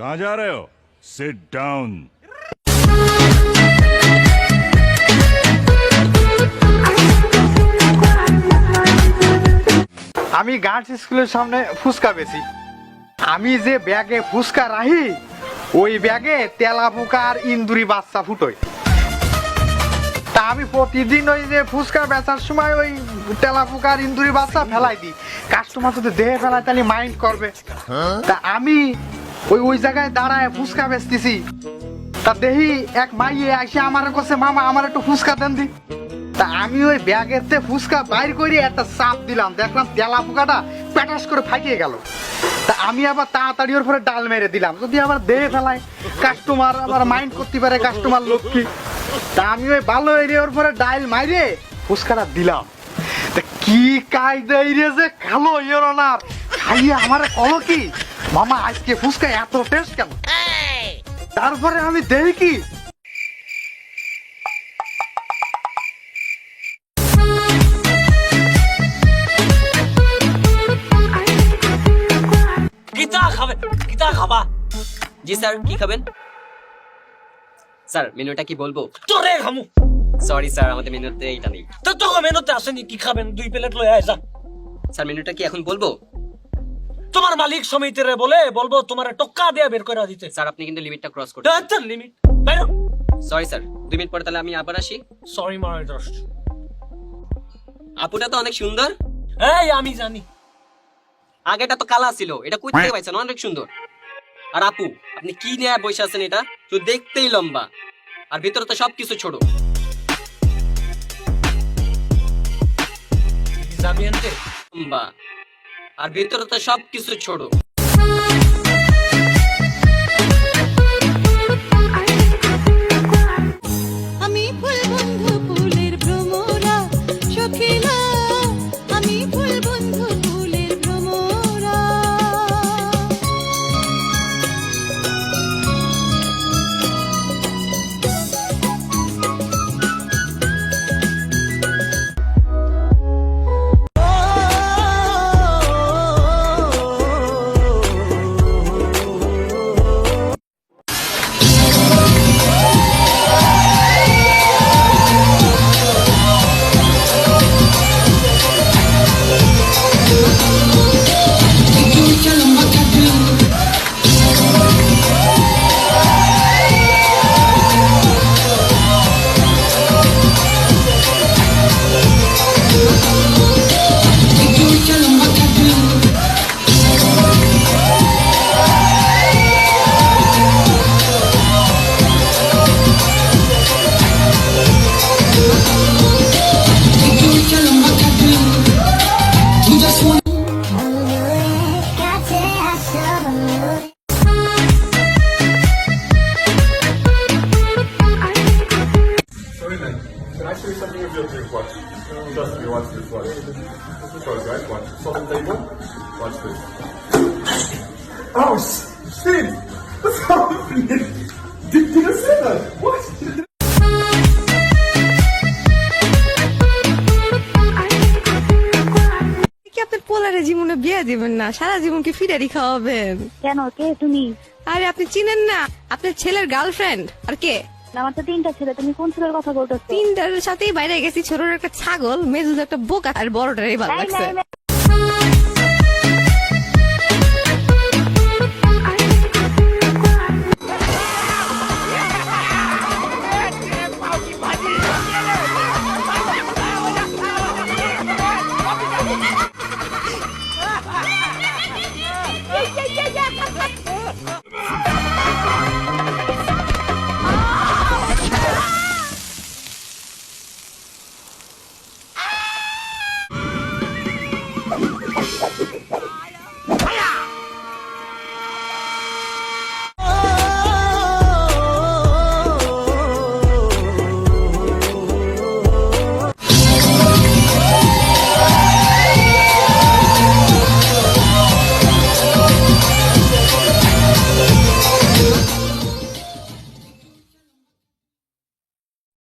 कहाँ जा रहे हो? Sit down. আমি গার্লস স্কুলের সামনে ফুচকা বেচি। আমি যে ব্যাগে ফুচকা রাখি ওই ব্যাগে তেলা পোকা আর ইন্দুরি বাচ্চা ফুটোয়। তা আমি প্রতিদিন ওই যে ফুচকা বেচার সময় ওই তেলা পোকা আর ইন্দুরি বাচ্চা ফেলাই দিই। কাস্টমার যদি দেহে ফেলায় তাহলে মাইন্ড করবে। তা আমি ওই জায়গায় দাঁড়ায় ফুচকা বেচতেছি। তা দেখি এক মাইয়ে এসে আমার কাছে, মামা আমার একটু ফুচকা দেন দি। তা আমি ওই ব্যাগেতে ফুচকা বাইর করে একটা চাপ দিলাম, দেখলাম তেলা পোকাটা প্যাটাস করে ফাটিয়ে গেল। তা আমি আবার তাড়াতাড়ি ওর পরে ডাল মেরে দিলাম, যদি আবার দেহে ফেলায় কাস্টমার আবার মাইন্ড করতে পারে, কাস্টমার লক্ষ্মী। তা আমি ওই ভালো এরিয়া ওর পরে ডাল মাইরে ফুচকাটা দিলাম। তা কি কায়দা এরিয়া যে খালো ইয়োর অনার, খাইয়ে আমার কলো কি মামা আজকে ফুচকা এত টেস্ট কেন। তারপরে আমি দেখি কি কিতা খাবা? জি স্যার, কি খাবেন? স্যার মেনুটা কি বলবো? তোরে খামু। সরি স্যার, আমাদের মেনুতে এটা নেই। তো তোকে মেনুতে আসেনি, কি খাবেন? 2 প্লেট লয়ে আয় যা। স্যার মেনুটা কি এখন বলবো? তোমার মালিক সমিতিরে বলবো তোমার টক্কা দিয়ে বের করে দিতে। স্যার আপনি কিন্তু লিমিটটা ক্রস করছেন। আচ্ছা লিমিট বাইরো। সরি স্যার, 2 মিনিট পরে তাহলে আমি আবার আসি। সরি মারাই দোস্ত। আপুটা তো অনেক সুন্দর। এই আমি জানি। আগেটা তো কালা ছিল, এটা কই থেকে পাইছেন? অনেক সুন্দর। আর আপু আপনি কি নিয়ে বসে আছেন? এটা তো দেখতেই লম্বা, আর ভিতরে তো সবকিছু ছোট। যাবি আনতে? লম্বা আর ভিতরে তো সবকিছু ছোট। আমি ফুল বন্ধু ফুলের ভ্রমরা সখিলা, আমি ফুল বন্ধু ফুলের ভ্রমরা। Can I show you something with your drink? Watch. Trust me, watch this. Watch. Sorry, guys. Watch. Salt and table. Watch this. Oh, shit! What's happening? Did I say that? What? কি আপনার পোলারে জীবনে বিয়ে দিবেন না, সারা জীবন কি ফিডারি খাওয়াবেন? কেন, কে তুমি? আরে আপনি চিনেন না, আপনার ছেলের গার্লফ্রেন্ড। আর কে? আমার তো 3টা ছেলে, তুমি কোন ছেলের কথা বলতেছো? 3টার সাথেই বাইরে গেছি, ছোটর একটা ছাগল, মেজুর একটা বোকা, আর বড়টারই ভালো নাই, লাগছে। নাই, নাই।